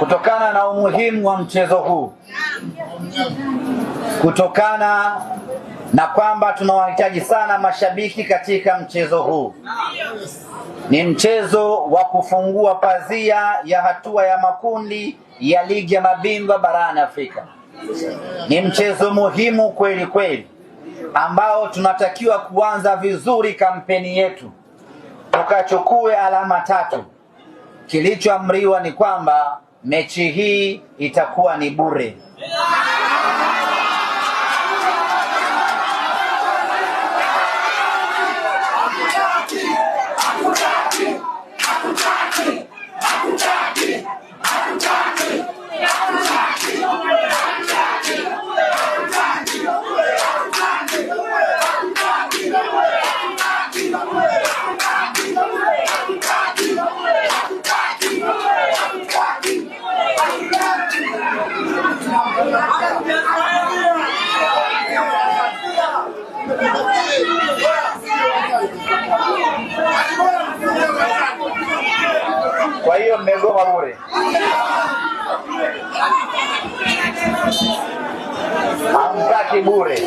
kutokana na umuhimu wa mchezo huu, kutokana na kwamba tunawahitaji sana mashabiki katika mchezo huu. Ni mchezo wa kufungua pazia ya hatua ya makundi ya ligi ya mabingwa barani Afrika. Ni mchezo muhimu kweli kweli ambao tunatakiwa kuanza vizuri kampeni yetu, tukachukue alama 3. Kilichoamriwa ni kwamba mechi hii itakuwa ni bure. Kwa hiyo mmegoma bure. Hamtaki bure.